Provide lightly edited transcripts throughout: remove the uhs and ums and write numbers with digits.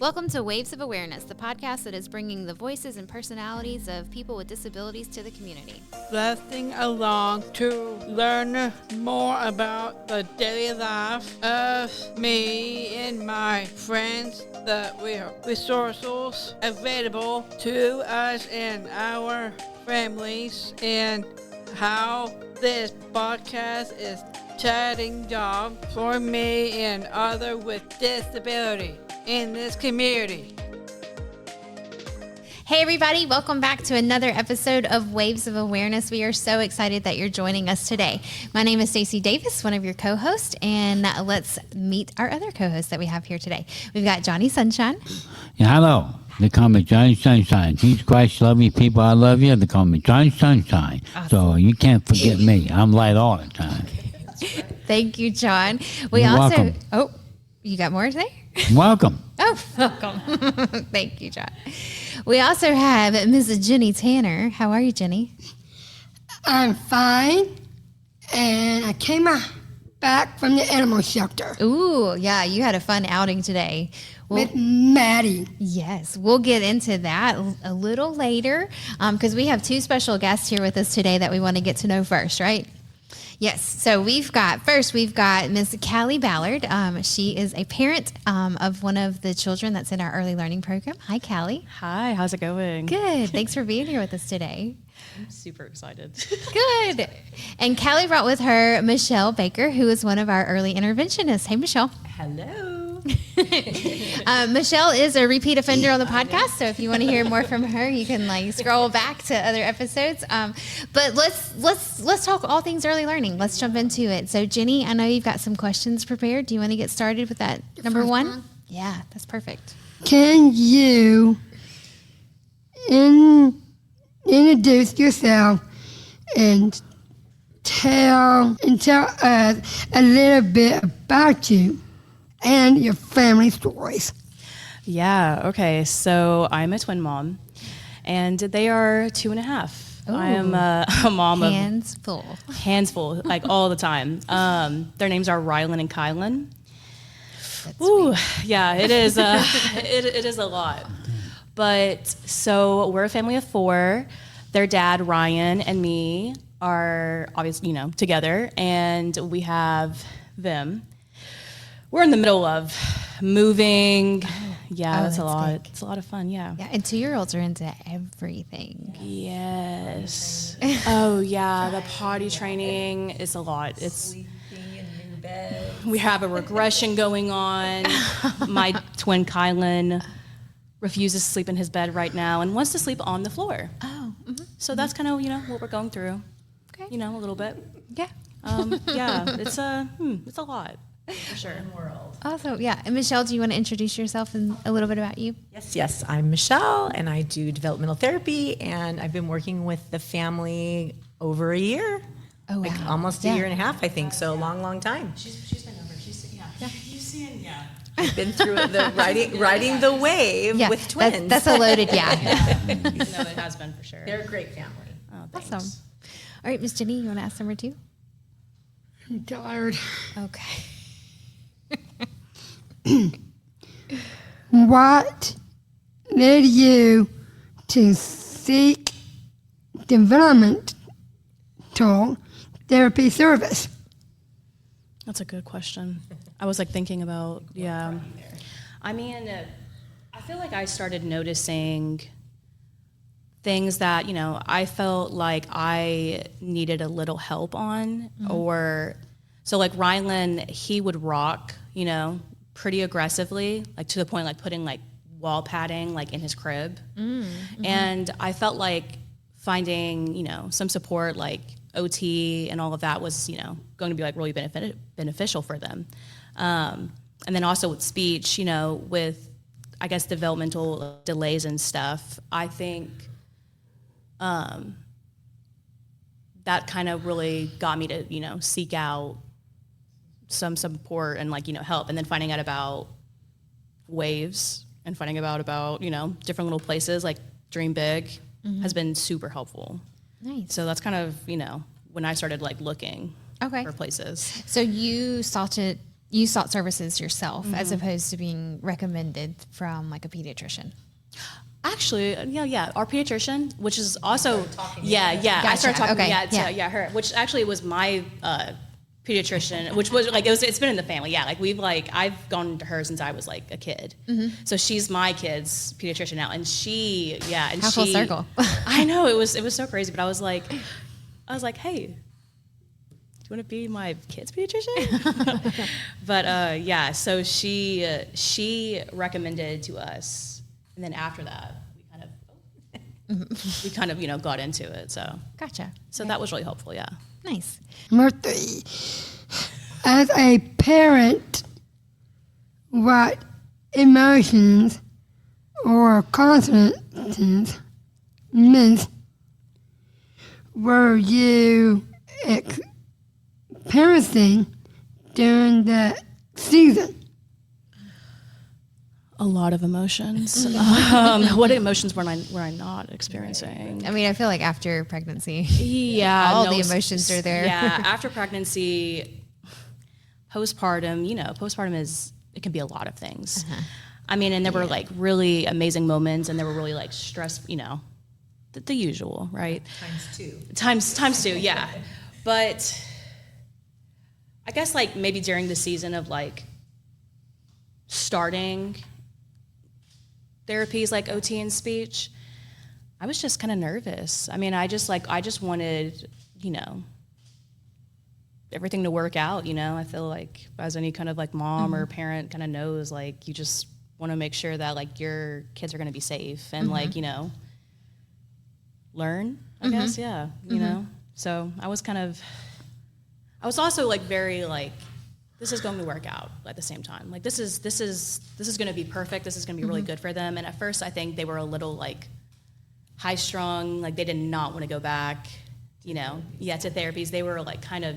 Welcome to Waves of Awareness, the podcast that is bringing the voices and personalities of people with disabilities to the community. Listening along to learn more about the daily life of me and my friends, the resources available to us and our families, and how this podcast is chatting job for me and others with disability in this community. Hey everybody, welcome back to another episode of Waves of Awareness. We are so excited that you're joining us today. My name is Stacey Davis, one of your co-hosts, and let's meet our other co-hosts that we have here today. We've got Johnny Sunshine. Yeah, hello. They call me Johnny Sunshine. Jesus Christ, love you people, I love you. They call me Johnny Sunshine. Awesome. So you can't forget me. I'm light all the time. Thank you, John. You're welcome. Oh, you got more today? Welcome. Oh, welcome. Thank you, John. We also have Mrs. Jenny Tanner. How are you, Jenny? I'm fine, and I came back from the animal shelter. Ooh, yeah, you had a fun outing today. With Maddie. Yes, we'll get into that a little later because we have two special guests here with us today that we want to get to know first, right? Yes, so we've got Miss Callie Ballard. She is a parent of one of the children that's in our early learning program. Hi, Callie. Hi, how's it going? Good. Thanks for being here with us today. I'm super excited. Good. And Callie brought with her Michelle Baker, who is one of our early interventionists. Hey, Michelle. Hello. Michelle is a repeat offender on the podcast, so if you want to hear more from her, you can scroll back to other episodes. But let's talk all things early learning. Let's jump into it. So Jenny, I know you've got some questions prepared. Do you want to get started with that number one? Yeah, that's perfect. Can you introduce yourself and tell us a little bit about you and your family stories? Yeah, okay. So I'm a twin mom, and they are 2.5. Ooh. I am a mom Hands full, like all the time. Their names are Rylan and Kylan. That's Ooh, sweet. yeah, it is. It is a lot. But so we're a family of 4. Their dad, Ryan, and me are obviously, together, and we have them. We're in the middle of moving. That's a lot. Big. It's a lot of fun, yeah. Yeah, and 2-year-olds are into everything. Yes. Oh, yeah, the potty training is a lot. It's Sleeping in new bed. We have a regression going on. My twin Kylan refuses to sleep in his bed right now and wants to sleep on the floor. Oh, mm-hmm. So that's kind of, what we're going through. Okay. A little bit. Yeah. Yeah, it's a lot. For sure. World. Also, yeah. And Michelle, do you want to introduce yourself and a little bit about you? Yes, I'm Michelle, and I do developmental therapy, and I've been working with the family over a year. Oh, wow. Almost a year and a half, I think, so long time. She's my number. You've seen, I've been through the riding the wave with twins. That's a loaded No, it has been for sure. They're a great family. Oh, thanks. Awesome. All right, Miss Jenny, you want to ask number 2? I'm tired. Okay. What led you to seek developmental therapy service? That's a good question. I was thinking about, I mean, I feel like I started noticing things that, I felt like I needed a little help on, or so like Rylan, he would rock, pretty aggressively, to the point putting wall padding in his crib. Mm-hmm. And I felt like finding, some support OT and all of that was, going to be really beneficial for them. And then also with speech, with I guess developmental delays and stuff, I think that kind of really got me to, seek out some support and help, and then finding out about Waves and finding out about different little places like Dream Big has been super helpful. Nice. So that's kind of when I started looking for places. So you sought to you sought services yourself as opposed to being recommended from like a pediatrician? Actually, yeah, our pediatrician, which is also, I Gotcha. started talking, Okay. her, which actually was my pediatrician, which was like, it's been in the family, I've gone to her since I was like a kid. So she's my kid's pediatrician now, and and How full circle. I know, it was so crazy, but I was like, hey, do you want to be my kid's pediatrician? But so she recommended to us. And then after that, we kind of got into it. So Gotcha. So that was really helpful. Yeah. Nice. Number 3, as a parent, what emotions or consequences were you experiencing during that season? A lot of emotions. What emotions were I not experiencing? I mean, I feel like after pregnancy, Yeah, all the emotions are there. Yeah, after pregnancy, postpartum. Postpartum it can be a lot of things. I mean, and there were like really amazing moments, and there were really like stress. The usual, right? Times two. Yeah, but I guess like maybe during the season of like starting therapies like OT and speech, I was just kind of nervous. I mean, I just wanted, everything to work out, I feel like as any kind of like mom or parent kind of knows, like you just want to make sure that like your kids are going to be safe and like, learn, I guess. Yeah. So I was also like very like, this is going to work out at the same time. Like this is going to be perfect. This is going to be really good for them. And at first, I think they were a little like high strung. Like they did not want to go back, to therapies. They were like kind of,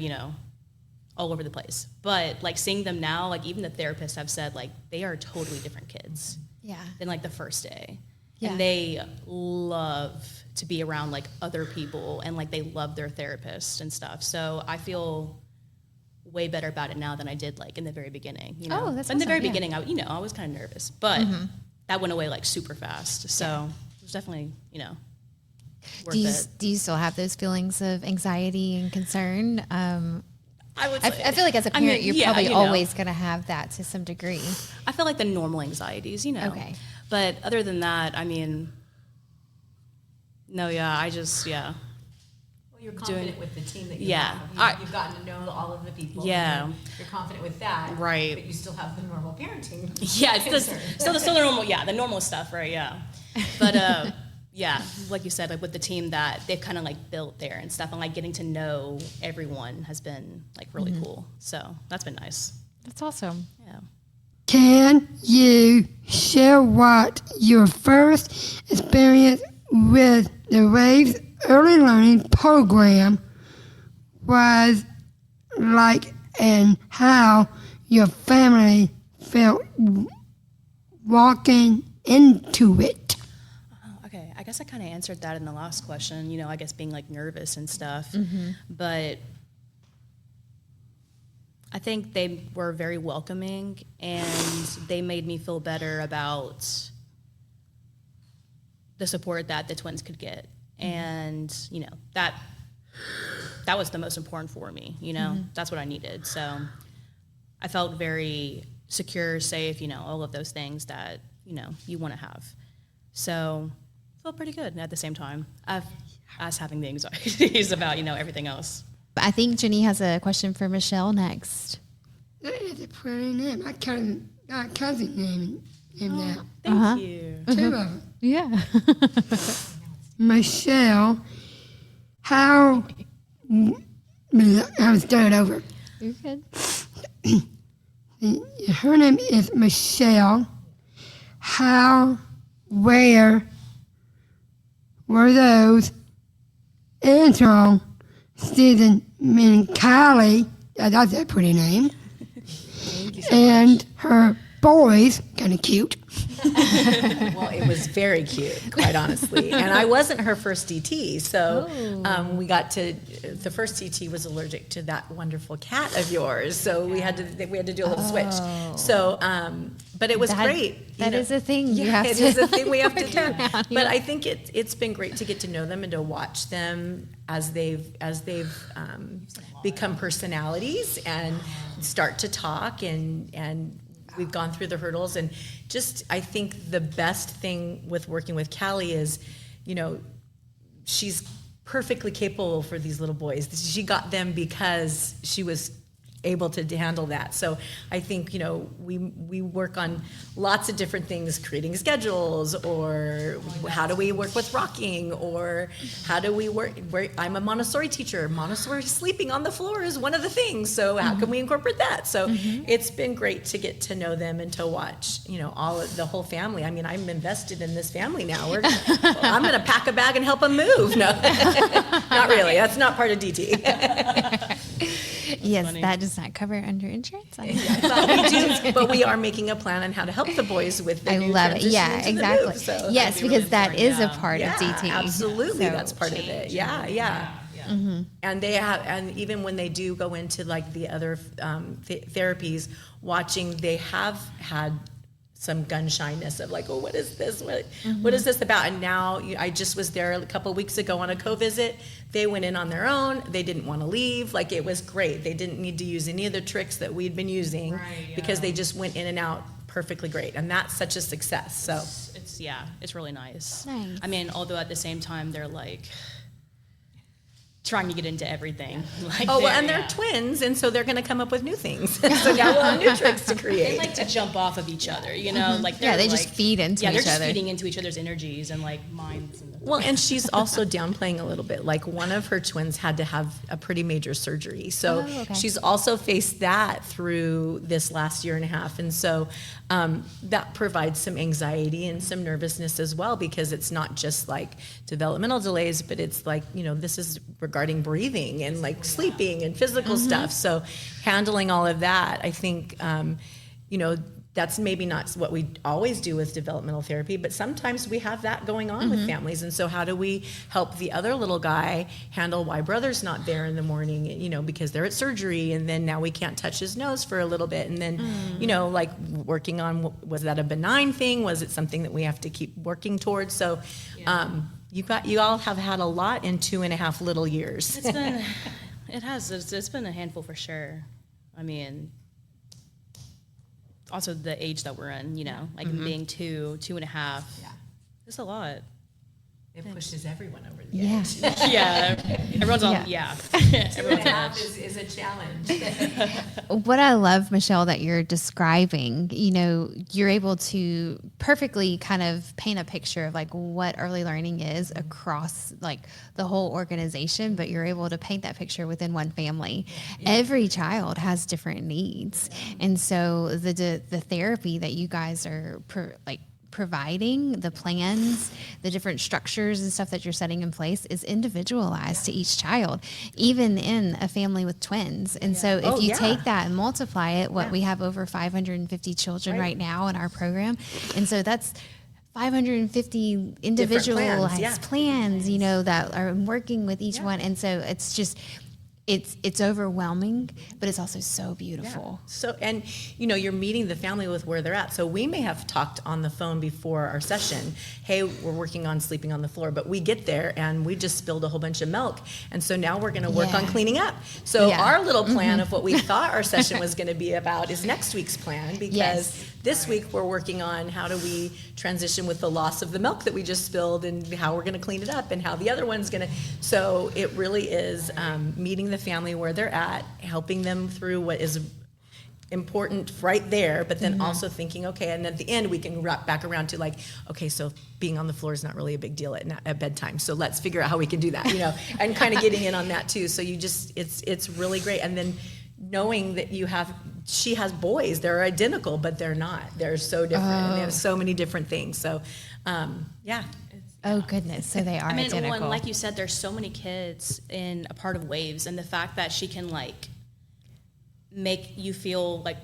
all over the place. But like seeing them now, like even the therapists have said like they are totally different kids. Yeah. Than like the first day. Yeah. And they love to be around like other people and like they love their therapist and stuff. So I feel way better about it now than I did like in the very beginning. Oh, that's but in the awesome, very yeah. beginning, I was kind of nervous, but that went away like super fast. So it was definitely, worth it. Do you still have those feelings of anxiety and concern? I would. I feel like as a parent, you're probably always going to have that to some degree. I feel like the normal anxieties, Okay. But other than that, I mean, no, I just. Well, you're confident with the team that you Yeah. have. You've gotten to know all of the people. Yeah. and You're confident with that. Right. But you still have the normal parenting. Yeah, it's concern. still the normal, the normal stuff, right? Yeah, but like you said, like with the team that they've kind of like built there and stuff, and like getting to know everyone has been like really cool. So that's been nice. That's awesome. Yeah. Can you share what your first experience with the Waves Early Learning Program was like and how your family felt walking into it? Okay, I guess I kind of answered that in the last question. I guess being like nervous and stuff, but I think they were very welcoming and they made me feel better about the support that the twins could get. And, that was the most important for me, that's what I needed. So I felt very secure, safe, all of those things that, you want to have. So I felt pretty good at the same time. As having the anxieties about, everything else. I think Jenny has a question for Michelle next. That is a pretty name. I cousin named him that. Thank you. 2 of them. Yeah. Michelle, how... I was started over. You're good. Her name is Michelle. How, where were those intro season, meaning Callie, that's a pretty name, and her boys, kind of cute. Well, it was very cute, quite honestly. And I wasn't her first DT, so we got to. The first DT was allergic to that wonderful cat of yours, so we had to do a little switch. So, but it was great. That is a thing. You Yeah, have it to is a thing we have to do. work around. But I think it's been great to get to know them and to watch them as they've become personalities and start to talk and we've gone through the hurdles. And just, I think the best thing with working with Callie is, she's perfectly capable for these little boys. She got them because she was able to handle that. So I think, we work on lots of different things, creating schedules, or how do we work with rocking, or how do we work, I'm a Montessori teacher. Montessori sleeping on the floor is one of the things. So how can we incorporate that? So it's been great to get to know them and to watch, all of the whole family. I mean, I'm invested in this family now. I'm going to pack a bag and help them move. No, not really. That's not part of DT. Yes, that does not cover under insurance. Well, we do, but we are making a plan on how to help the boys with the I new love it. transition Yeah, into the exactly. move, so. Yes, because that is a part of Yeah, DT. absolutely, So- that's part of it. Yeah. And they have, and even when they do go into like the other therapies, watching, they have had some gun shyness of like, oh, what is this? What is this about? And now I just was there a couple of weeks ago on a co-visit. They went in on their own. They didn't want to leave. Like, it was great. They didn't need to use any of the tricks that we'd been using because they just went in and out perfectly great. And that's such a success. So It's really nice. Nice. I mean, although at the same time they're like trying to get into everything. Like they're twins, and so they're going to come up with new things. So now we'll have new tricks to create. They like to jump off of each other, Like Yeah, they they're just feed into they're each just other. feeding into each other's energies and like minds. Well, and she's also downplaying a little bit. Like, one of her twins had to have a pretty major surgery. So okay. she's also faced that through this last year and a half. And so that provides some anxiety and some nervousness as well, because it's not just like developmental delays, but it's like, this is regarding breathing and like sleeping and physical stuff. So handling all of that, I think, that's maybe not what we always do with developmental therapy, but sometimes we have that going on with families. And so how do we help the other little guy handle why brother's not there in the morning, because they're at surgery, and then now we can't touch his nose for a little bit. And then, like working on, was that a benign thing? Was it something that we have to keep working towards? So you all have had a lot in 2.5 little years. It's been a handful for sure. I mean, also the age that we're in, like being 2.5. Yeah. It's a lot. It pushes everyone over the Yeah. edge. Yeah. Everyone's on, everyone's on edge. is a challenge. What I love, Michelle, that you're describing, you're able to perfectly kind of paint a picture of like what early learning is across like the whole organization, but you're able to paint that picture within one family. Every child has different needs. And so the therapy that you guys are providing, the plans, the different structures and stuff that you're setting in place is individualized to each child, even in a family with twins. And so if you take that and multiply it, we have over 550 children right now in our program. And so that's 550 individualized plans, that are working with each one. And so it's just, it's overwhelming, but it's also so beautiful. Yeah. So, and you're meeting the family with where they're at. So we may have talked on the phone before our session, hey, we're working on sleeping on the floor, but we get there and we just spilled a whole bunch of milk. And so now we're going to work on cleaning up. So our little plan of what we thought our session was going to be about is next week's plan, because this week we're working on how do we transition with the loss of the milk that we just spilled, and how we're going to clean it up, and how the other one's going to. So it really is meeting the family where they're at, helping them through what is important right there, but then also thinking, okay, and at the end we can wrap back around to like, okay, so being on the floor is not really a big deal at bedtime, so let's figure out how we can do that, and kind of getting in on that too. So you just, it's really great. And then knowing that she has boys, they're identical, but they're not. They're so different, and they have so many different things. So, Oh goodness, so they are identical. Well, and like you said, there's so many kids in a part of Waves, and the fact that she can like make you feel like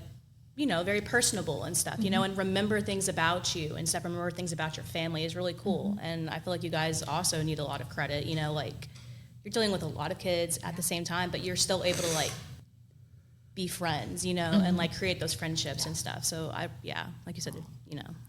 very personable and stuff, and remember things about you and stuff, remember things about your family is really cool. And I feel like you guys also need a lot of credit, like you're dealing with a lot of kids at the same time, but you're still able to like be friends, and like create those friendships and stuff. So like you said,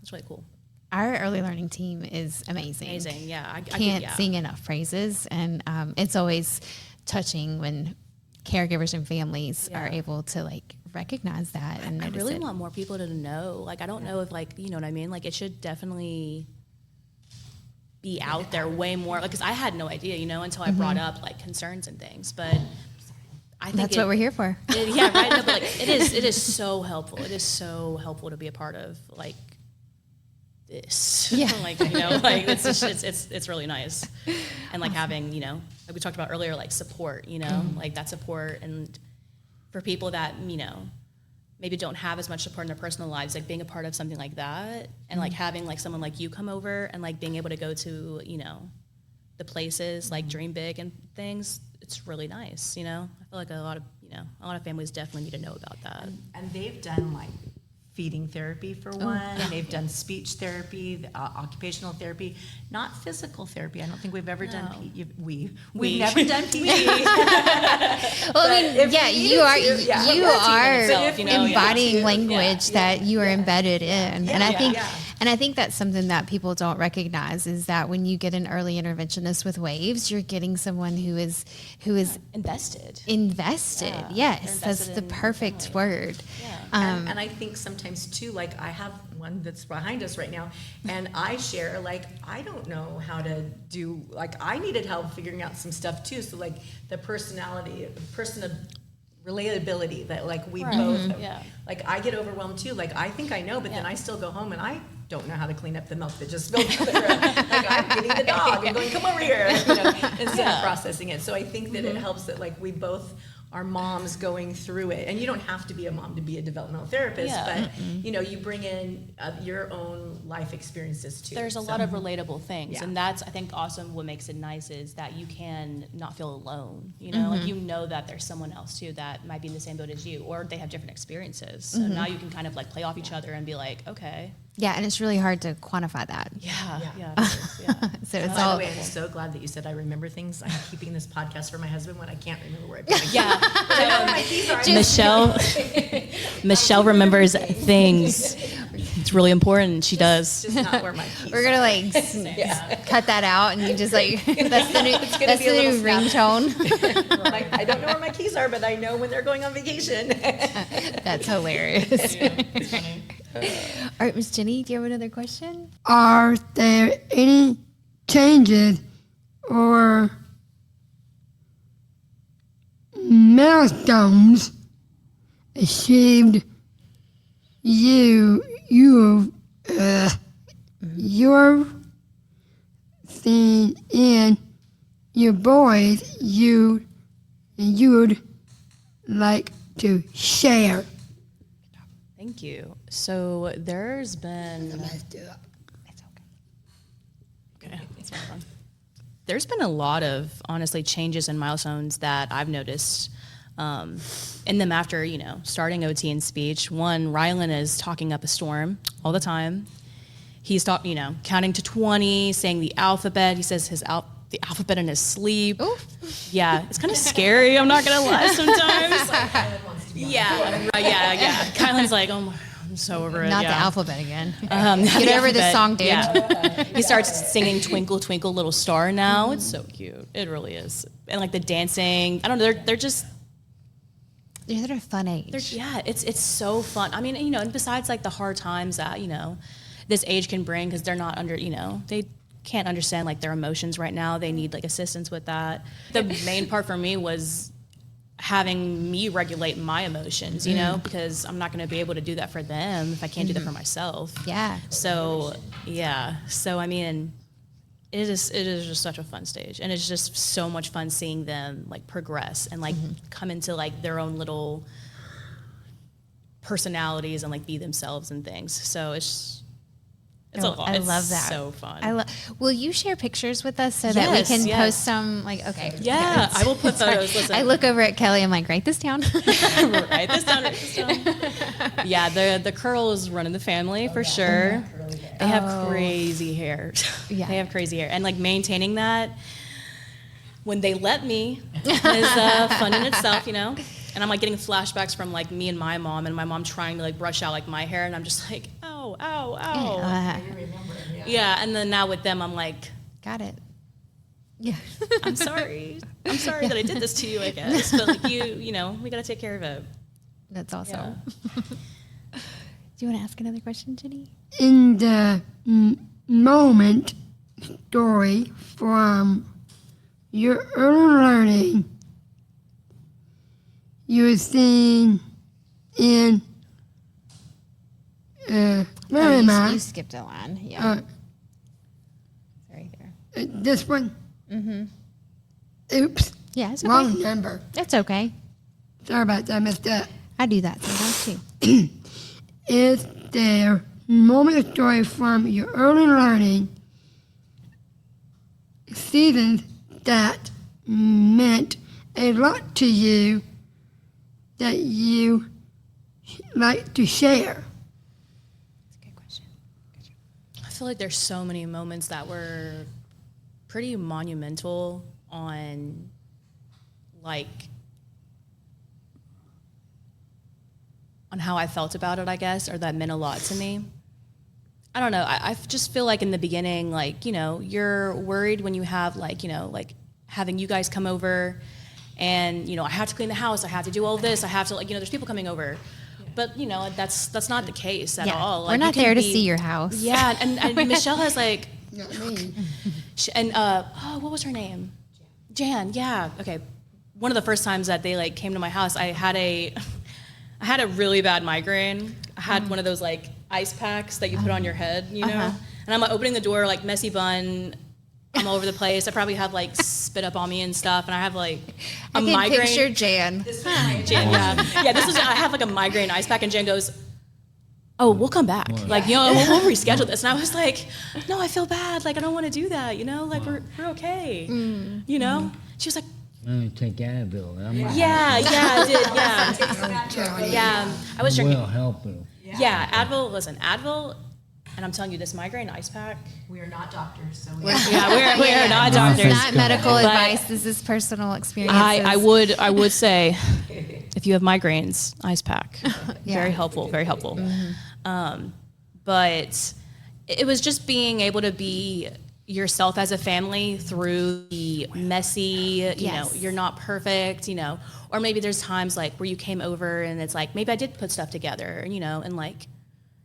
it's really cool. Our early learning team is amazing. Amazing, yeah. I can't sing enough praises, and it's always touching when caregivers and families are able to like recognize that and notice I really it. want more people to know. Like, I don't know if like, you know what I mean? Like, it should definitely be out there way more. Like, because I had no idea, until I brought up like concerns and things. But I think that's what we're here for. Yeah, right. No, but like, it is so helpful. It is so helpful to be a part of like this. Yeah. Like, like it's really nice. And like having, like we talked about earlier, like support, like that support, and for people that, maybe don't have as much support in their personal lives, like being a part of something like that, and like having like someone like you come over and like being able to go to, the places like dream big and things, it's really nice. I feel like a lot of families definitely need to know about that. And they've done like feeding therapy for one. They've done speech therapy, occupational therapy, not physical therapy. I don't think we've ever done. We've never done PT. Well, I mean, you are embodying language that you are embedded in, and I think that's something that people don't recognize is that when you get an early interventionist with Waves, you're getting someone who is invested. Yes, that's the perfect word. Yeah. And I think sometimes too, like I have one that's behind us right now, and I share like I don't know how to do, like I needed help figuring out some stuff too. So like the relatability that like we both have, like I get overwhelmed too. Like I think I know, but then I still go home and I don't know how to clean up the milk that just spilled out the room. Like I'm getting the dog and going, come over here, instead of processing it. So I think that it helps that like we both are moms going through it, and you don't have to be a mom to be a developmental therapist, but you bring in your own life experiences too. There's a lot of relatable things, and that's I think also what makes it nice is that you can not feel alone. Like that there's someone else too that might be in the same boat as you, or they have different experiences. So now you can kind of like play off each other and be like, okay. Yeah, and it's really hard to quantify that. Yeah. So it's By all. the way, I'm so glad that you said I remember things. I'm keeping this podcast for my husband when I can't remember where I put it. Yeah. I know where my keys are. Michelle remembers things. It's really important. She does. Just not where my keys We're gonna like cut that out, and you just like that's the new ringtone. Like, I don't know where my keys are, but I know when they're going on vacation. That's hilarious. All right, Miss Jenny, do you have another question? Are there any changes or milestones achieved you've seen in your boys you'd like to share? Thank you. So there's been. Let's do it. Okay, that's not fun. There's been a lot of honestly changes and milestones that I've noticed in them after starting OT and speech. One, Rylan is talking up a storm all the time. He's counting to 20, saying the alphabet. He says the alphabet in his sleep. Ooh. Yeah, it's kind of scary. I'm not gonna lie. Sometimes. Yeah. Kylan's like, oh my, I'm so over it. Not the alphabet again. Get Get over this song, dude. Yeah. He starts singing "Twinkle Twinkle Little Star" now. It's so cute. It really is. And like the dancing. I don't know. They're just. They're at a fun age. It's so fun. I mean, and besides like the hard times that this age can bring, because they're not under they can't understand like their emotions right now. They need like assistance with that. The main part for me was having me regulate my emotions, because I'm not going to be able to do that for them if I can't do that for myself. Yeah. So I mean, it is just such a fun stage, and it's just so much fun seeing them like progress and like come into like their own little personalities and like be themselves and things. So It's a lot. I It's love that. so fun. Will you share pictures with us so that we Yes, can yes. post some? Like, okay. Yeah, I will put photos. Listen. I look over at Kelly. I'm like, write this down. Write this down. Yeah, the curls run in the family for sure. They have crazy hair. Yeah. They have crazy hair, and like maintaining that when they let me is fun in itself, you know. And I'm like getting flashbacks from like me and my mom trying to like brush out like my hair, and I'm just like, ow, ow, ow. Yeah, and then now with them, I'm like, Got it. Yeah. I'm sorry that I did this to you, I guess, but like you know, we gotta take care of it. That's awesome. Do you want to ask another question, Jenny? In the moment story from your early learning, you were seen in where am I? You skipped a line. Yeah. Right there. This one? Mm-hmm. Oops. Yeah, it's okay. Wrong number. It's okay. Sorry about that, I messed up. I do that sometimes too. Is there moment story from your early learning seasons that meant a lot to you that you like to share? That's a good question. I feel like there's so many moments that were pretty monumental on like on how I felt about it, I guess, or that meant a lot to me. I don't know. I just feel like in the beginning, like, you know, you're worried when you have like, you know, like having you guys come over and, you know, I have to clean the house, I have to do all this, I have to like, you know, there's people coming over. But, you know, that's not the case at all. Like, We're you not can there to be- see your house. Yeah, and Michelle has like, Not me. and what was her name? Jan. Yeah. Okay. One of the first times that they like came to my house, I had a really bad migraine. I had one of those like ice packs that you put on your head, you know. And I'm like opening the door, like messy bun. I'm all over the place. I probably have like spit up on me and stuff, and I have like a I can migraine. picture Jan. Jan, yeah. This was I have like a migraine ice pack, and Jan goes, "Oh, we'll come back. Like, you know, we'll reschedule this." And I was like, "No, I feel bad. Like, I don't want to do that. You know, like we're okay. You know." She was like, Let me take Advil. "Yeah, I did. Yeah, I was drinking. Will help you. Yeah, Advil. Listen, Advil." And I'm telling you, this migraine ice pack. We are not doctors, so we We are not It's doctors. not medical But advice. This is personal experience. I would say, if you have migraines, ice pack, very helpful, very helpful. But it was just being able to be yourself as a family through the messy, you know, Yes. you're not perfect, you know, or maybe there's times like where you came over and it's like maybe I did put stuff together, you know, and like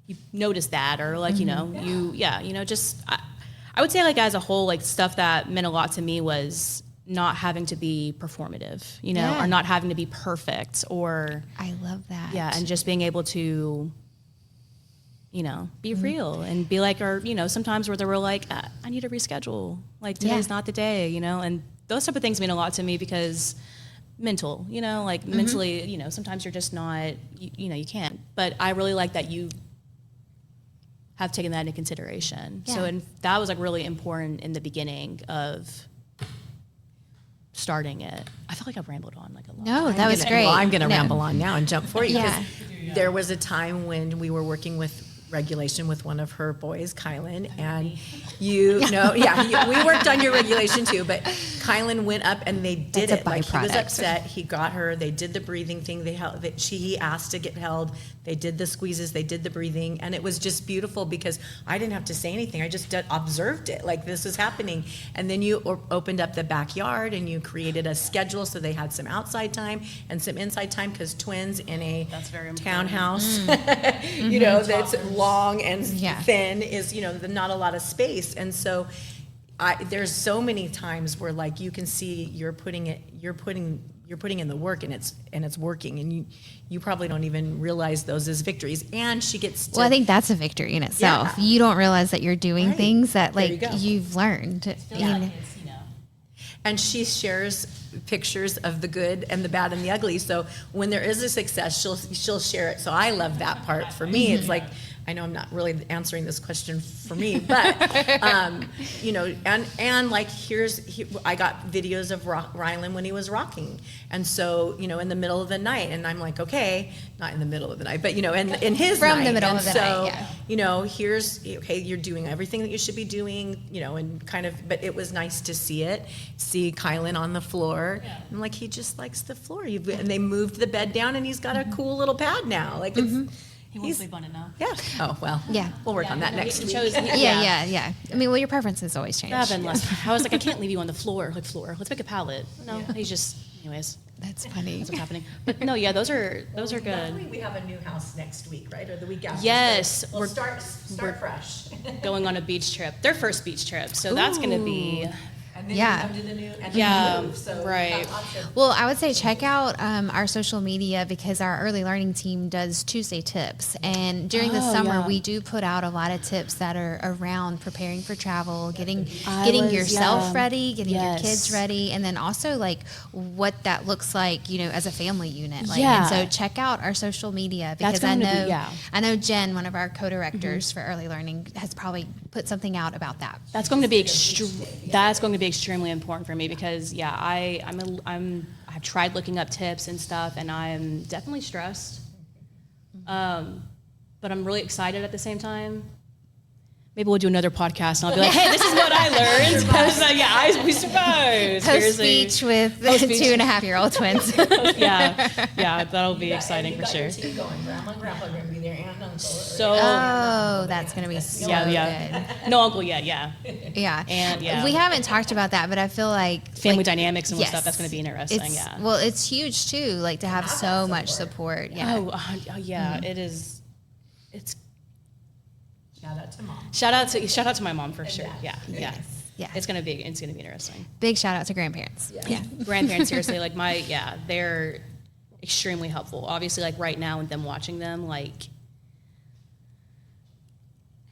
you noticed that, or like you know just I would say like as a whole, like stuff that meant a lot to me was not having to be performative, you know, Yeah. or not having to be perfect, or I love that. yeah, and just being able to, you know, be real and be like, or you know, sometimes where they were like, I need to reschedule, like today's not the day, you know, and those type of things mean a lot to me because mental, you know, like mentally, you know, sometimes you're just not, you know, you can't. But I really like that you have taken that into consideration. So, Yeah. and that was like really important in the beginning of starting it. I feel like I've rambled on like a lot. No, that was great. Well, I'm going to No. ramble on now and jump for you. 'Cause Yeah. There was a time when we were working with regulation with one of her boys, Kylan, and we worked on your regulation too, but Kylan went up and they did That's a it. Like he was byproduct. upset. He got her. They did the breathing thing. He asked to get held. They did the squeezes. They did the breathing, and it was just beautiful because I didn't have to say anything. I just observed it, like this was happening. And then you opened up the backyard and you created a schedule so they had some outside time and some inside time because twins in a That's very important. townhouse, you know, that's long and Yeah. thin is, you know, not a lot of space. And so there's so many times where like you can see you're putting in the work and it's working, and you probably don't even realize those as victories. And she gets to, Well, I think that's a victory in itself. Yeah. You don't realize that you're doing Right. things that There you like go. you've learned. You know. and she shares pictures of the good and the bad and the ugly. So when there is a success, she'll share it. So I love that part. For me, it's like I know I'm not really answering this question for me, but, you know, and like, I got videos of Rylan when he was rocking. And so, you know, in the middle of the night, and I'm like, okay, not in the middle of the night, but, you know, in his From night. the middle and of the so, night, yeah. you know, okay, you're doing everything that you should be doing, you know, and kind of, but it was nice to see Kylan on the floor. Yeah. And like, he just likes the floor. And they moved the bed down, and he's got a cool little pad now. Like, He won't sleep on it now. yeah. Oh, well. Yeah. We'll work on that next week. Yeah. I mean, well, your preferences always change. I was like, I can't leave you on the floor. Like, let's make a pallet. No, he's just, anyways. That's funny. That's what's happening. But no, yeah, those are good. We have a new house next week, right? Or the week after. Yes. So we'll start fresh. Going on a beach trip. Their first beach trip. So that's going to be... And then Yeah. you come to the new, and Yeah, then move, so right. Well, I would say check out our social media, because our early learning team does Tuesday tips. And during the summer, yeah. we do put out a lot of tips that are around preparing for travel, getting was- yourself yeah. ready, getting your Yes. kids ready, and then also like what that looks like, you know, as a family unit. Like, Yeah. And so check out our social media, because That's I going to know be- yeah. I know Jen, one of our co-directors for early learning, has probably put something out about that. That's going to be extremely important for me, because I've tried looking up tips and stuff, and I'm definitely stressed. But I'm really excited at the same time. Maybe we'll do another podcast, and I'll be like, "Hey, this is what I learned." We suppose. Post speech with the 2.5-year-old twins. yeah, that'll be exciting for sure. Team going. Grandma and Grandpa are going to be there, and Uncle. So Oh, that's going to be so good. no uncle yet, yeah. Yeah. And, yeah. We haven't talked about that, but I feel like Family dynamics and yes. stuff. That's going to be interesting. It's, yeah. Well, it's huge too, like to have so much support. Yeah. Oh, yeah. It is. It's Shout out to Mom. shout out to my mom for sure. Yeah. Yes. It's gonna be interesting. Big shout out to grandparents. Yeah. Grandparents, seriously, like they're extremely helpful. Obviously, like right now, and them watching them, like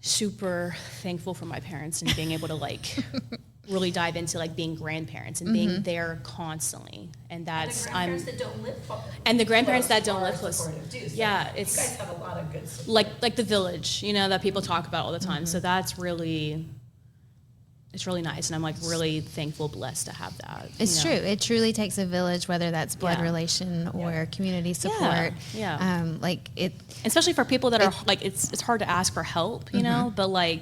super thankful for my parents and being able to like really dive into like being grandparents and being there constantly. And that's that don't live and the grandparents that don't live close. close. Too, so Yeah, you it's guys have a lot of good support. like the village, you know, that people talk about all the time. So that's really, it's really nice, and I'm like really thankful, blessed to have that. It's true. It truly takes a village, whether that's blood Yeah. relation or community support. Yeah. Like it. Especially for people that are like, it's hard to ask for help, you know, but like,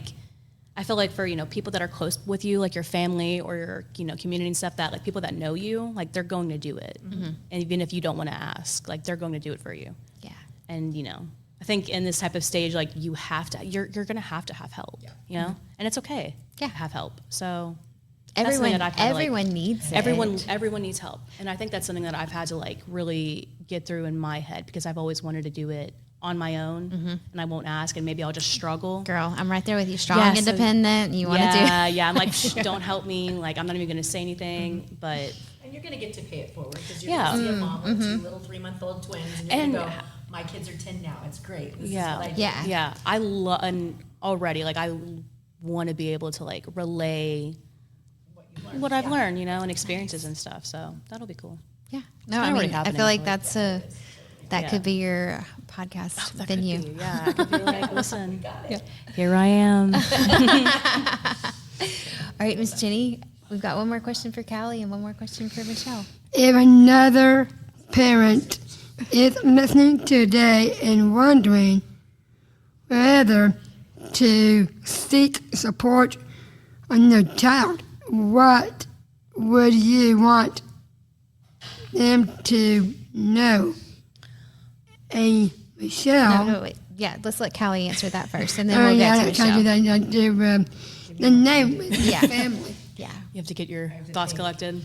I feel like for, you know, people that are close with you, like your family or your, you know, community and stuff, that like people that know you, like they're going to do it. And even if you don't want to ask, like they're going to do it for you. Yeah. And, you know, I think in this type of stage, like you have to, you're going to have help, you know, and it's okay to have help. So that's something that I've had to, like, Everyone needs it. everyone needs help. And I think that's something that I've had to like really get through in my head, because I've always wanted to do it on my own, and I won't ask, and maybe I'll just struggle. Girl, I'm right there with you. Strong, Yeah, so- independent. You want to do. Yeah, I'm like, Shh, don't help me. Like, I'm not even going to say anything, but And you're going to get to pay it forward, because you're Yeah. going to see a mom with 2 little 3-month-old twins, and you're And- going to go, my kids are 10 now. It's great. This Yeah. is what I do. Yeah. I love, and already, like, I want to be able to, like, relay what I've learned, you know, and experiences and stuff. So that'll be cool. Yeah. No, kinda I already mean, I happening, feel like but- that's that Yeah. could be your podcast That venue. could be, yeah, I could be like, listen, here I am. All right, Miss Jenny, we've got one more question for Callie and one more question for Michelle. If another parent is listening today and wondering whether to seek support on their child, what would you want them to know? Michelle. No, wait. Yeah, let's let Callie answer that first, and then we'll get to I Michelle. can't do that. The name of the Yeah. family. Yeah. You have to get your thoughts collected.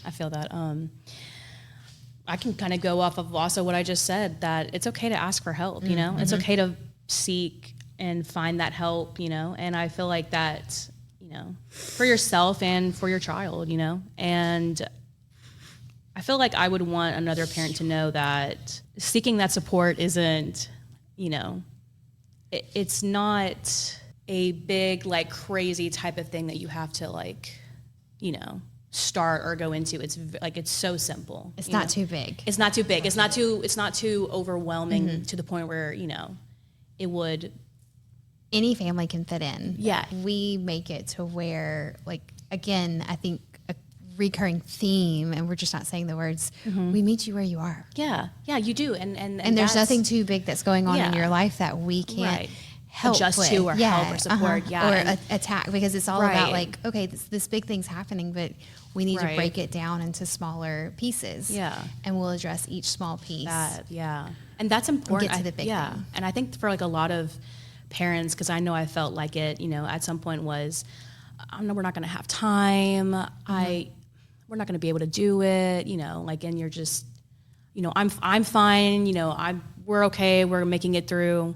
I feel that. I can kind of go off of also what I just said, that it's okay to ask for help, you know? It's okay to seek and find that help, you know? And I feel like that, you know, for yourself and for your child, you know? And I feel like I would want another parent to know that seeking that support isn't, you know, it's not a big, like, crazy type of thing that you have to, like, you know, start or go into. It's like, it's so simple. It's you not know? too big. It's not too big. It's not too overwhelming to the point where, you know, it would any family can fit in. Yeah. We make it to where, like, again, I think a recurring theme, and we're just not saying the words, we meet you where you are. Yeah, you do, and And there's that's- nothing too big that's going on in Yeah. your life that we can't Right. help Adjust with. to or help or support, yeah, or and- attack, because it's all about Right. like, okay, this big thing's happening, but we need to Right. break it down into smaller pieces. Yeah. And we'll address each small piece. And that's important. Get to the big thing. And I think for like a lot of parents, because I know I felt like it, at some point was, oh, no, we're not going to have time. We're not going to be able to do it. And you're just, I'm fine. We're okay. We're making it through,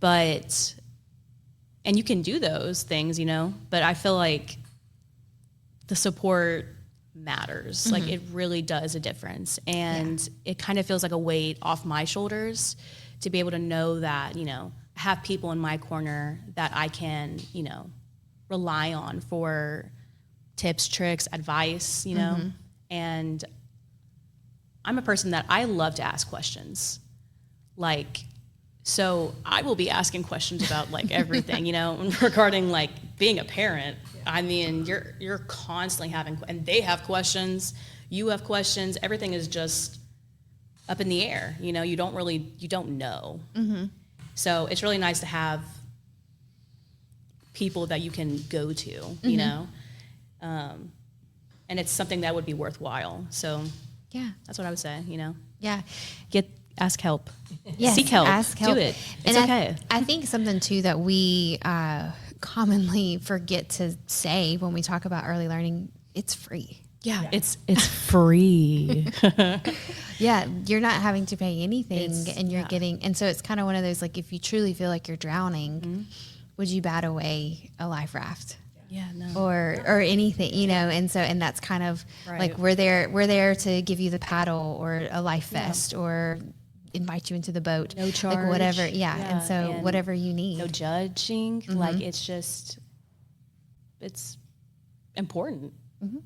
and you can do those things, but I feel like the support matters. Like it really does a difference. And it kind of feels like a weight off my shoulders to be able to know that, I have people in my corner that I can, rely on for tips, tricks, advice, and I'm a person that I love to ask questions. So I will be asking questions about like everything, regarding like being a parent. I mean, you're constantly having, and they have questions, you have questions. Everything is just up in the air. You don't know. So it's really nice to have people that you can go to, and it's something that would be worthwhile. So Yeah. that's what I would say. Yeah. Ask help. Yes, Seek help. ask help. Do it. It's And okay. I think something too that we commonly forget to say when we talk about early learning, it's free. Yeah, it's free. Yeah, you're not having to pay anything, and you're getting. And so it's kind of one of those, like, if you truly feel like you're drowning, would you bat away a life raft? Yeah, no. Or anything, and that's kind of like we're there to give you the paddle or a life vest or invite you into the boat, No charge. like whatever, and so and whatever you need. No judging. Like it's important.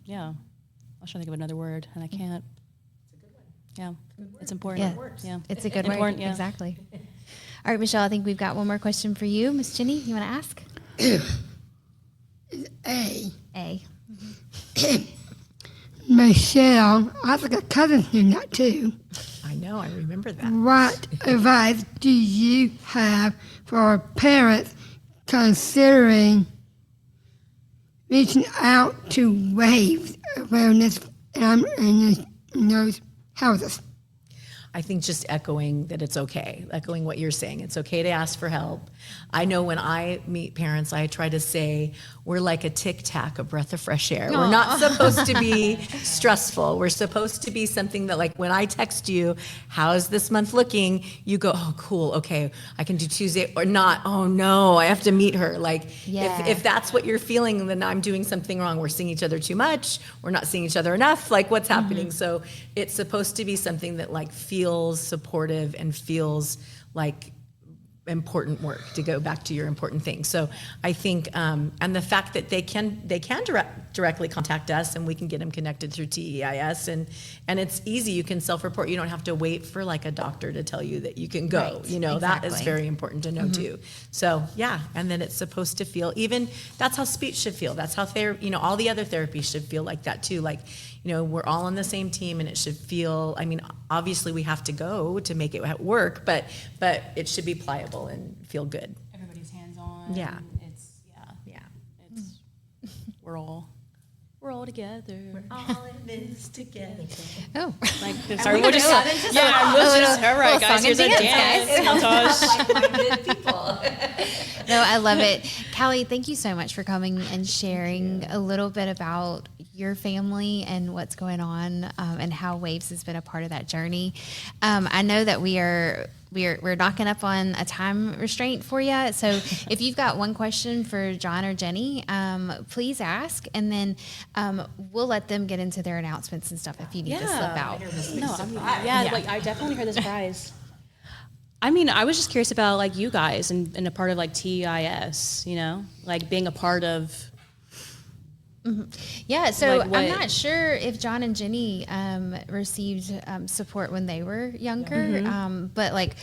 Yeah. I was trying to think of another word and I can't. It's a good one. Yeah. It's important. Yeah, it's a good word. Important, yeah. Exactly. All right, Michelle, I think we've got one more question for you. Miss Jenny, you want to ask? A. Michelle, I think a cousin's doing that too. I know, I remember that. What advice do you have for parents considering reaching out to raise awareness in those houses? I think just echoing that it's okay, echoing what you're saying. It's okay to ask for help. I know when I meet parents, I try to say, we're like a tic-tac, a breath of fresh air. We're not supposed to be stressful. We're supposed to be something that, like, when I text you, how's this month looking? You go, oh, cool, okay, I can do Tuesday, or not, oh no, I have to meet her. Like, if that's what you're feeling, then I'm doing something wrong. We're seeing each other too much. We're not seeing each other enough. Like, what's happening? So it's supposed to be something that, like, feels supportive and feels like important work, to go back to your important thing. So I think, and the fact that they can directly contact us, and we can get them connected through TEIS, and it's easy. You can self-report. You don't have to wait for like a doctor to tell you that you can go. Right, that is exactly. very important to know too. So yeah, and then it's supposed to feel, even that's how speech should feel. That's how all the other therapies should feel like that too. Like, we're all on the same team, and it should feel, I mean, obviously we have to go to make it work, but it should be pliable and feel good. Everybody's hands on. Yeah. We're all together. We're all in this together. Oh, Like, sorry, we'll just, all right, guys, here's a dance montage. Like-minded people. no, I love it. Callie, thank you so much for coming and sharing a little bit about your family and what's going on, and how Waves has been a part of that journey. I know that we're knocking up on a time restraint for you. So if you've got one question for John or Jenny, please ask, and then we'll let them get into their announcements and stuff if you need to slip out. Like I definitely heard the surprise. I mean, I was just curious about like you guys and a part of like TEIS, like being a part of. Yeah, so Like what- I'm not sure if John and Jenny received support when they were younger, but like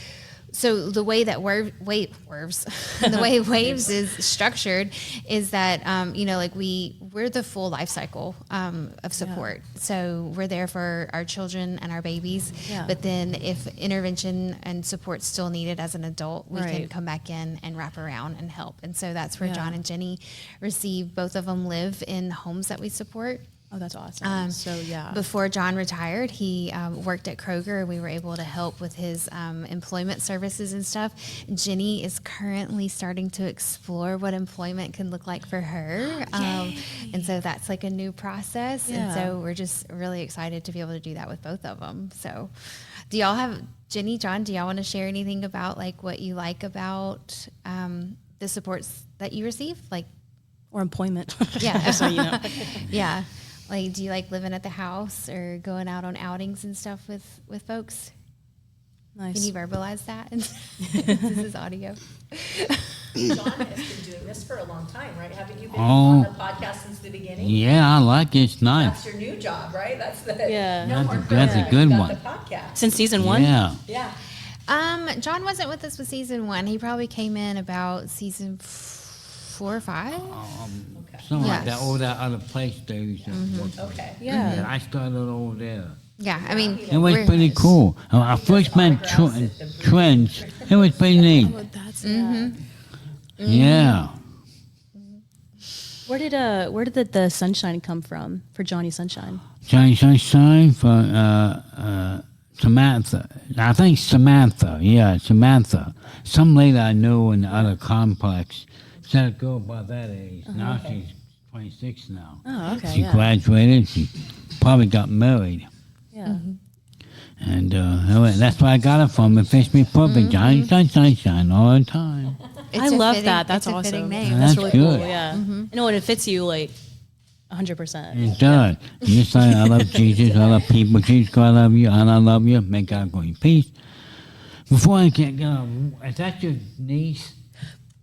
So the way that the way Waves is structured is that you know, like we're the full life cycle of support. So we're there for our children and our babies. Yeah. But then if intervention and support still needed as an adult, we can Right. come back in and wrap around and help. And so that's where Yeah. John and Jenny receive. Both of them live in homes that we support. Oh, that's awesome. So yeah. Before John retired, he worked at Kroger, and we were able to help with his employment services and stuff. Jenny is currently starting to explore what employment can look like for her. And so that's like a new process. And Yeah. so we're just really excited to be able to do that with both of them. So do y'all have, Jenny, John, do y'all want to share anything about like what you like about the supports that you receive? Like, or employment. yeah. So, you know. Yeah. Like, do you like living at the house or going out on outings and stuff with folks? Nice. Can you verbalize that? This is audio. John has been doing this for a long time, right? Haven't you been Oh. on the podcast since the beginning? Yeah, I like it. It's nice. That's your new job, right? That's the Yeah. no more That's a credit. good You got one. The podcast. Since season 1? Yeah. Yeah. John wasn't with us with season 1. He probably came in about season 4 or 5. Something like Yes. that. All that other place they used to work. Okay. Yeah. And I started over there. Yeah, I mean, It was pretty cool. When I first met Twins, it was pretty neat. Oh, that's Yeah. Where did the sunshine come from for Johnny Sunshine? Johnny Sunshine for Samantha. I think Samantha. Yeah, Samantha. Some lady I know in the other complex said a girl about that age. Now she's 26 now. Oh, okay. She Yeah. graduated. She probably got married. Yeah. And that's where I got it from. It fits me perfect. Johnny Sunshine all the time. it's I a love fitting- that. That's it's a awesome. fitting name. Yeah. That's That's really cool. good. Yeah. You know, and it fits you like 100%. It does. And just like I love Jesus, I love people. Jesus, God, I love you, and I love you. May God go in peace. Before I get going, is that your niece?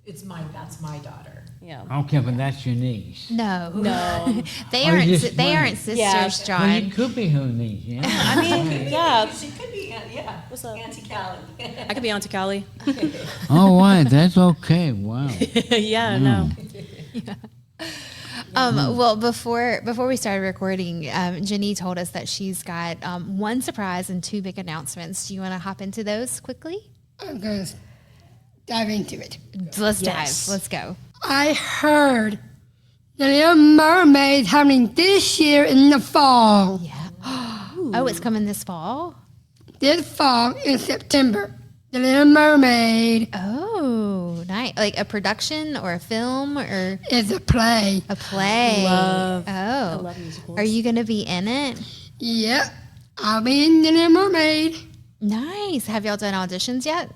That's my daughter. Yeah. Okay, but that's your niece. No. No. They Oh, you aren't just they went- aren't sisters, Yeah. John. Well, you could be her niece, yeah. I mean, yeah. She could be, yeah. What's up? Auntie Callie. I could be Auntie Callie. Oh, why? That's okay. Wow. Yeah, no. Well, before we started recording, Jenny told us that she's got one surprise and 2 big announcements. Do you want to hop into those quickly? I'm going to dive into it. Let's Yes. dive. Let's go. I heard the Little Mermaid happening this year in the fall. Yeah. Oh, it's coming this fall. This fall in September. The Little Mermaid Oh, nice. Like a production or a film or is a play. a play. Love- Oh. I love musicals. Are you going to be in it? Yep, I'll be in the Little Mermaid. Nice. Have y'all done auditions yet?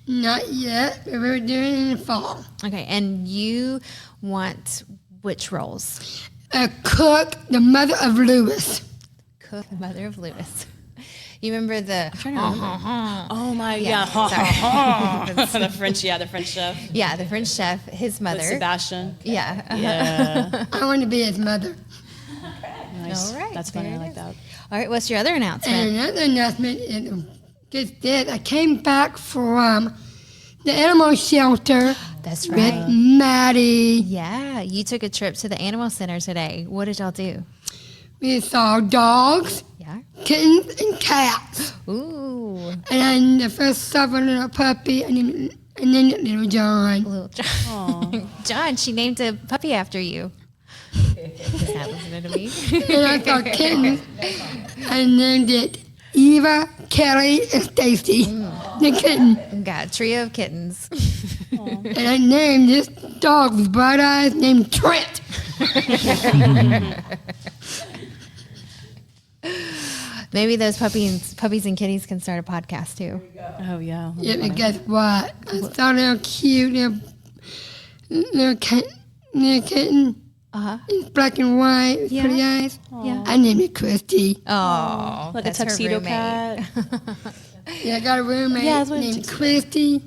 Not yet, but we're doing it in the fall. Okay. And you want which roles? A cook, the mother of Lewis. Cook, the mother of Lewis. You remember the Oh my, Yeah, yeah. the French chef. yeah, the French chef, his With mother. Sebastian. Yeah. Yeah. I want to be his mother. Nice. All right, That's funny. there I it like is. that. All right, what's your other announcement? And another announcement is just this. I came back from the animal shelter That's with right. Maddie. Yeah, you took a trip to the animal center today. What did y'all do? We saw dogs, Yeah. kittens, and cats. Ooh, And then the first saw a little puppy, and then little John. little John. John, she named a puppy after you. Is that listening to me? And I saw kittens. I named it Eva, Kelly, and Stacy, the kitten. Got a trio of kittens. And I named this dog with bright eyes named Trent. Maybe those puppies and kitties can start a podcast too. Oh yeah. Yeah, but guess what? I saw a little cute little kitten. Uh-huh. It's black and white with Yeah. pretty eyes. Yeah. I named it Christy. Oh, Like that's a her tuxedo roommate. cat. Yeah, I got a roommate Yeah, that's what named it's- Christy.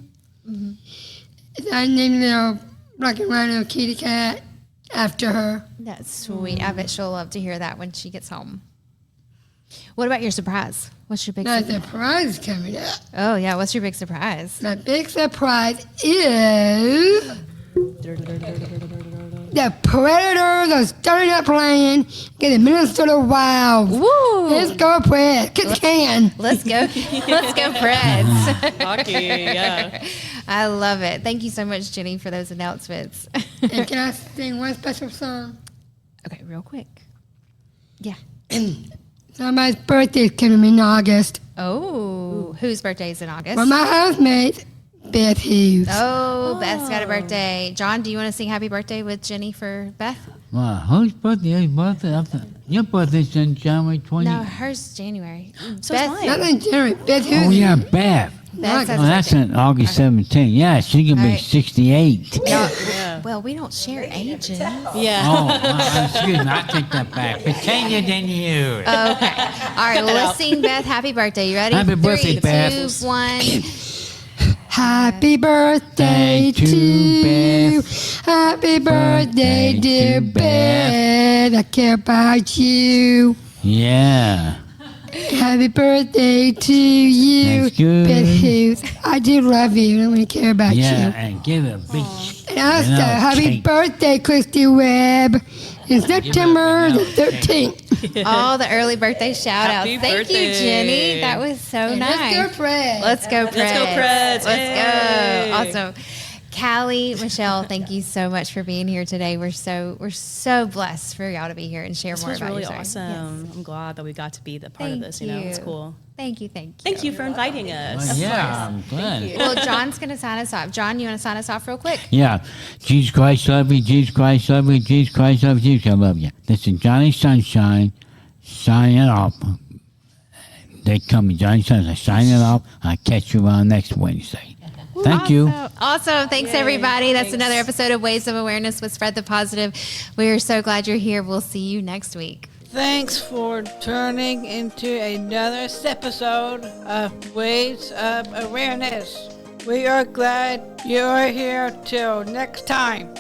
So I named little black and white little kitty cat after her. That's sweet. I bet she'll love to hear that when she gets home. What about your surprise? What's your big My surprise? surprise coming up. Oh, yeah. What's your big surprise? My big surprise is the Predators are starting up playing against the Minnesota Wild. Woo! Let's go, Preds. Kick the can. Let's go. Let's go, Preds. Hockey, yeah. I love it. Thank you so much, Jenny, for those announcements. And can I sing one special song? Okay, real quick. Yeah. Somebody's birthday's coming in August. Oh, whose birthday is in August? Well, my housemate, Beth Hughes. Oh, Beth's got a birthday. John, do you want to sing happy birthday with Jenny for Beth? Well, whose birthday? Whose birthday? Your birthday's in January 20th. No, hers January. So Beth, is mine. Not in January. Beth Hughes. Oh, yeah, Beth. Beth has Oh, a that's birthday. in August 17th. Yeah, she can be All right. 68. Yeah. Well, we don't share ages. Yeah. Oh, excuse me. I take that back. Pretend than you. Okay. All right. Well, let's sing Beth happy birthday. You ready? Happy birthday, 3, Beth. 2, 1. Happy birthday to you. Happy birthday, dear Beth. I care about you. Yeah. Happy birthday to you, That's good. Beth Hughes. I do love you. I really care about Yeah, you. and give it a big And also, vanilla happy cake. birthday, Christy Webb. It's September the 13th. All the early birthday shout outs. Happy Thank you, birthday. Jenny. That was so And nice. let's go, Fred. Let's go, Preds. Let's go, Preds. Let's Yay. go. Awesome. Callie, Michelle, thank you so much for being here today. We're so blessed for y'all to be here and share This more was about really your story. awesome. Yes. I'm glad that we got to be the part Thank of this. You know, it's cool. Thank you. Thank you for inviting us. Well, yeah, I'm glad. Well, John's going to sign us off. John, you want to sign us off real quick? Yeah. Jesus Christ love you. Jesus Christ love you. Jesus Christ love you. Jesus I love you. This is Johnny Sunshine signing off. They call me Johnny Sunshine signing off. I'll catch you around next Wednesday. Thank you. Awesome. Thanks, everybody. That's another episode of Waves of Awareness with Spread the Positive. We are so glad you're here. We'll see you next week. Thanks for turning into another episode of Waves of Awareness. We are glad you are here. Till next time.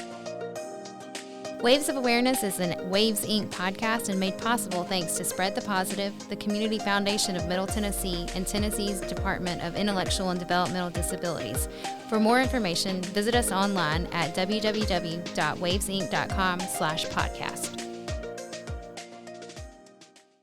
Waves of Awareness is a Waves Inc. podcast and made possible thanks to Spread the Positive, the Community Foundation of Middle Tennessee, and Tennessee's Department of Intellectual and Developmental Disabilities. For more information, visit us online at www.wavesinc.com/podcast.